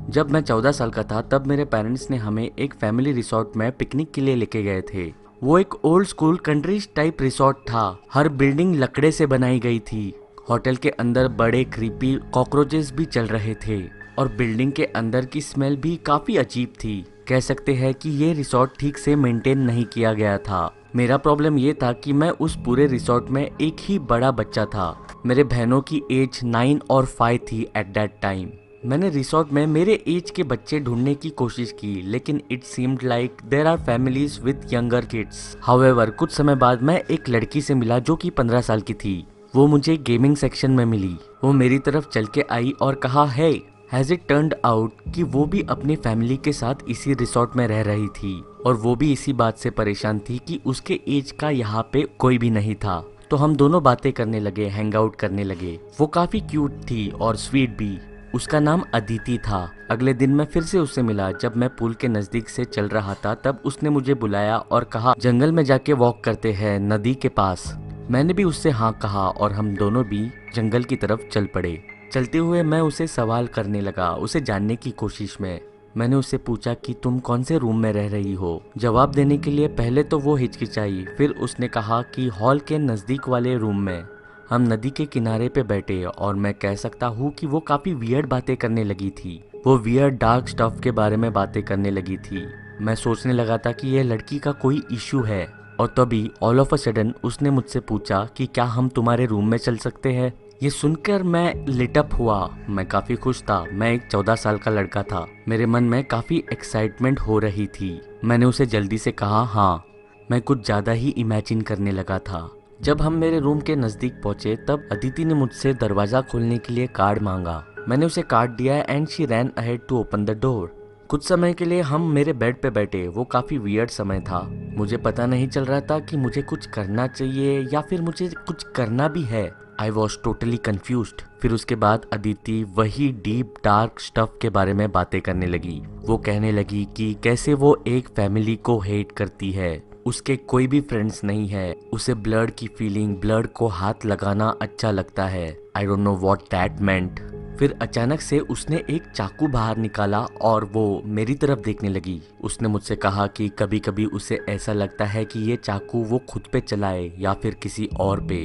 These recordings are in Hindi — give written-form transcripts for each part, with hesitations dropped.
जब मैं 14 साल का था तब मेरे पेरेंट्स ने हमें एक फैमिली रिसोर्ट में पिकनिक के लिए लेके गए थे। वो एक old school country type resort था। हर बिल्डिंग लकड़े से बनाई गई थी। होटल के अंदर बड़े क्रीपी कॉकरोचेस भी चल रहे थे और बिल्डिंग के अंदर की स्मेल भी काफी अजीब थी। कह सकते हैं कि ये रिसोर्ट ठीक से मेंटेन नहीं किया गया था। मेरा प्रॉब्लम ये था कि मैं उस पूरे रिसोर्ट में एक ही बड़ा बच्चा था। मेरे बहनों की एज 9 और 5 थी एट दैट टाइम। मैंने रिसोर्ट में मेरे एज के बच्चे ढूंढने की कोशिश की, लेकिन it seemed like there are families with younger kids. However कुछ समय बाद मैं एक लड़की से मिला जो कि 15 साल की थी। वो मुझे गेमिंग सेक्शन में मिली। वो मेरी तरफ चल के आई और कहा, हे, हैज इट टर्न्ड आउट कि वो भी अपनी फैमिली के साथ इसी रिसोर्ट में रह रही थी और वो भी इसी बात से परेशान थी कि उसके एज का यहाँ पे कोई भी नहीं था। तो हम दोनों बातें करने लगे, हैंग आउट करने लगे। वो काफी क्यूट थी और स्वीट भी। उसका नाम अदिति था। अगले दिन मैं फिर से उससे मिला। जब मैं पुल के नजदीक से चल रहा था तब उसने मुझे बुलाया और कहा, जंगल में जाके वॉक करते हैं नदी के पास। मैंने भी उससे हाँ कहा और हम दोनों भी जंगल की तरफ चल पड़े। चलते हुए मैं उसे सवाल करने लगा, उसे जानने की कोशिश में। मैंने उससे पूछा कि तुम कौन से रूम में रह रही हो। जवाब देने के लिए पहले तो वो हिचकिचाई, फिर उसने कहा कि हॉल के नजदीक वाले रूम में। हम नदी के किनारे पे बैठे और मैं कह सकता हूँ कि वो काफी वियर्ड बातें करने लगी थी। वो वियर्ड डार्क स्टफ के बारे में बातें करने लगी थी। मैं सोचने लगा था कि यह लड़की का कोई इश्यू है और तभी ऑल ऑफ अ सडन उसने मुझसे पूछा कि क्या हम तुम्हारे रूम में चल सकते हैं। ये सुनकर मैं लिट अप हुआ। मैं काफी खुश था। मैं एक 14 साल का लड़का था। मेरे मन में काफी एक्साइटमेंट हो रही थी। मैंने उसे जल्दी से कहा हाँ। मैं कुछ ज्यादा ही इमेजिन करने लगा था। जब हम मेरे रूम के नजदीक पहुंचे तब अदिति ने मुझसे दरवाजा खोलने के लिए कार्ड मांगा। मैंने उसे कार्ड दिया and she ran ahead to open the door. कुछ समय के लिए हम मेरे बेड पे बैठे। वो काफी वियर्ड समय था। मुझे पता नहीं चल रहा था कि मुझे कुछ करना चाहिए या फिर मुझे कुछ करना भी है। I was totally confused. फिर उसके बाद अदिति वही डीप डार्क स्टफ के बारे में बातें करने लगी। वो कहने लगी कि कैसे वो एक फैमिली को हेट करती है। उसके कोई भी फ्रेंड्स नहीं है। उसे ब्लड की फीलिंग, ब्लड को हाथ लगाना अच्छा लगता है। I don't know what that meant. फिर अचानक से उसने एक चाकू बाहर निकाला और वो मेरी तरफ देखने लगी। उसने मुझसे कहा कि कभी कभी उसे ऐसा लगता है कि ये चाकू वो खुद पे चलाए या फिर किसी और पे।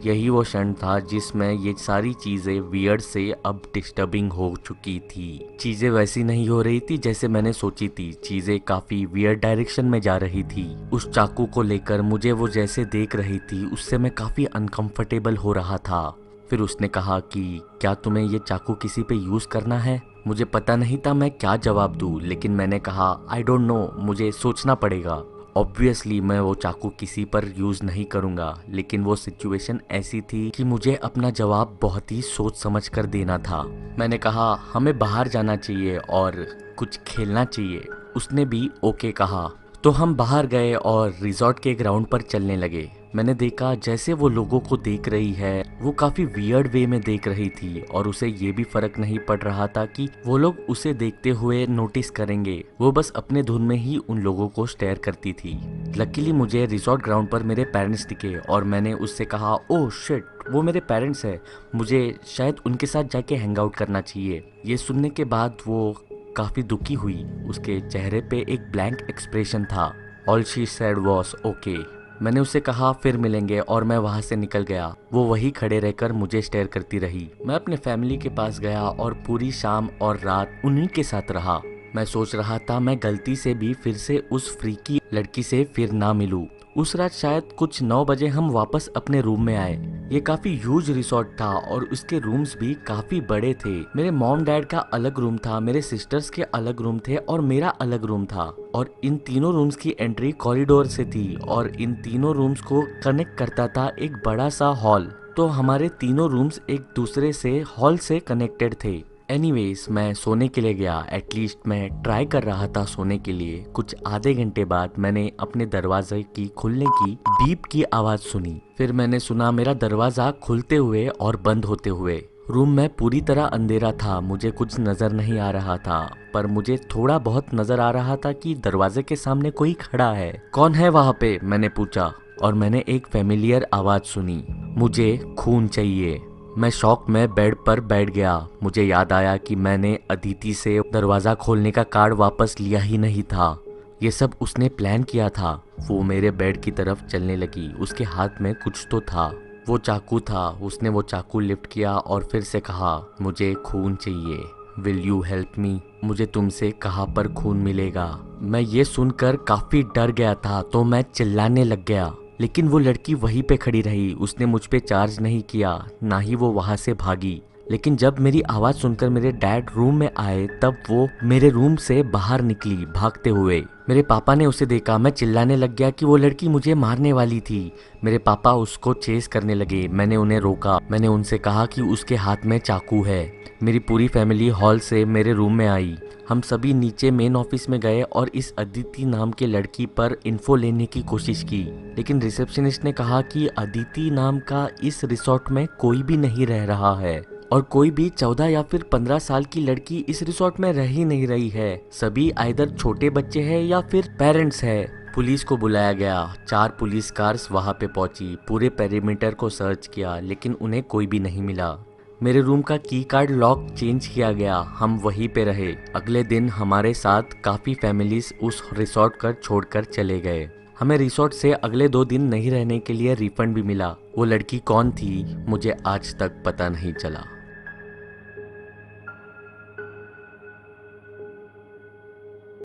यही वो क्षण था जिसमें ये सारी चीजें वियर्ड से अब डिस्टर्बिंग हो चुकी थी। चीजें वैसी नहीं हो रही थी जैसे मैंने सोची थी। चीजें काफी वियर्ड डायरेक्शन में जा रही थी। उस चाकू को लेकर मुझे वो जैसे देख रही थी उससे मैं काफी अनकंफर्टेबल हो रहा था। फिर उसने कहा कि क्या तुम्हें ये चाकू किसी पे यूज करना है। मुझे पता नहीं था मैं क्या जवाब दूं, लेकिन मैंने कहा आई डोंट नो, मुझे सोचना पड़ेगा। ऑब्वियसली मैं वो चाकू किसी पर यूज नहीं करूंगा, लेकिन वो सिचुएशन ऐसी थी कि मुझे अपना जवाब बहुत ही सोच समझ कर देना था। मैंने कहा हमें बाहर जाना चाहिए और कुछ खेलना चाहिए। उसने भी ओके कहा। तो हम बाहर गए और रिजॉर्ट के ग्राउंड पर चलने लगे। मैंने देखा जैसे वो लोगों को देख रही है वो काफी वियर्ड वे में देख रही थी और उसे ये भी फर्क नहीं पड़ रहा था कि वो लोग उसे देखते हुए नोटिस करेंगे। वो बस अपने धुन में ही उन लोगों को स्टेयर करती थी। लकीली मुझे रिसोर्ट ग्राउंड पर मेरे पेरेंट्स दिखे और मैंने उससे कहा ओह शिट, वो मेरे पेरेंट्स है, मुझे शायद उनके साथ जाके हैंग आउट करना चाहिए। ये सुनने के बाद वो काफी दुखी हुई। उसके चेहरे पे एक ब्लैंक एक्सप्रेशन था। All she said was okay. मैंने उससे कहा फिर मिलेंगे और मैं वहां से निकल गया। वो वहीं खड़े रहकर मुझे स्टेयर करती रही। मैं अपने फैमिली के पास गया और पूरी शाम और रात उन्हीं के साथ रहा। मैं सोच रहा था मैं गलती से भी फिर से उस फ्रीकी लड़की से फिर ना मिलूं। उस रात शायद कुछ 9 बजे हम वापस अपने रूम में आए। ये काफी ह्यूज रिसोर्ट था और उसके रूम्स भी काफी बड़े थे। मेरे मॉम डैड का अलग रूम था, मेरे सिस्टर्स के अलग रूम थे और मेरा अलग रूम था। और इन तीनों रूम्स की एंट्री कॉरिडोर से थी और इन तीनों रूम्स को कनेक्ट करता था एक बड़ा सा हॉल। तो हमारे तीनों रूम्स एक दूसरे से हॉल से कनेक्टेड थे। एनीवेज मैं सोने के लिए गया। एटलीस्ट मैं ट्राई कर रहा था सोने के लिए। कुछ आधे घंटे बाद मैंने अपने दरवाजे की खुलने की बीप की आवाज सुनी। फिर मैंने सुना मेरा दरवाजा खुलते हुए और बंद होते हुए। रूम में पूरी तरह अंधेरा था। मुझे कुछ नजर नहीं आ रहा था, पर मुझे थोड़ा बहुत नजर आ रहा था कि दरवाजे के सामने कोई खड़ा है। कौन है वहां पे, मैंने पूछा और मैंने एक फेमिलियर आवाज सुनी, मुझे खून चाहिए। मैं शॉक में बेड पर बैठ गया। मुझे याद आया कि मैंने अदिति से दरवाज़ा खोलने का कार्ड वापस लिया ही नहीं था। ये सब उसने प्लान किया था। वो मेरे बेड की तरफ चलने लगी। उसके हाथ में कुछ तो था। वो चाकू था। उसने वो चाकू लिफ्ट किया और फिर से कहा, मुझे खून चाहिए। Will you help me? मुझे तुमसे कहाँ पर खून मिलेगा? मैं ये सुनकर काफ़ी डर गया था तो मैं चिल्लाने लग गया, लेकिन वो लड़की वहीं पे खड़ी रही। उसने मुझ पे चार्ज नहीं किया, ना ही वो वहाँ से भागी। लेकिन जब मेरी आवाज़ सुनकर मेरे डैड रूम में आए तब वो मेरे रूम से बाहर निकली भागते हुए। मेरे पापा ने उसे देखा। मैं चिल्लाने लग गया कि वो लड़की मुझे मारने वाली थी। मेरे पापा उसको चेस करने लगे। मैंने उन्हें रोका। मैंने उनसे कहा कि उसके हाथ में चाकू है। मेरी पूरी फैमिली हॉल से मेरे रूम में आई। हम सभी नीचे मेन ऑफिस में गए और इस अदिति नाम के लड़की पर इन्फो लेने की कोशिश की, लेकिन रिसेप्शनिस्ट ने कहा कि अदिति नाम का इस रिसोर्ट में कोई भी नहीं रह रहा है और कोई भी 14 या फिर 15 साल की लड़की इस रिसोर्ट में रह ही नहीं रही है। सभी आइदर छोटे बच्चे हैं या फिर पेरेंट्स है। पुलिस को बुलाया गया। 4 पुलिस कार्स वहां पे पहुंची। पूरे पेरीमीटर को सर्च किया, लेकिन उन्हें कोई भी नहीं मिला। मेरे रूम का की कार्ड लॉक चेंज किया गया। हम वहीं पे रहे। अगले दिन हमारे साथ काफ़ी फैमिलीज उस रिसोर्ट कर छोड़कर चले गए। हमें रिसोर्ट से अगले 2 दिन नहीं रहने के लिए रिफंड भी मिला। वो लड़की कौन थी मुझे आज तक पता नहीं चला।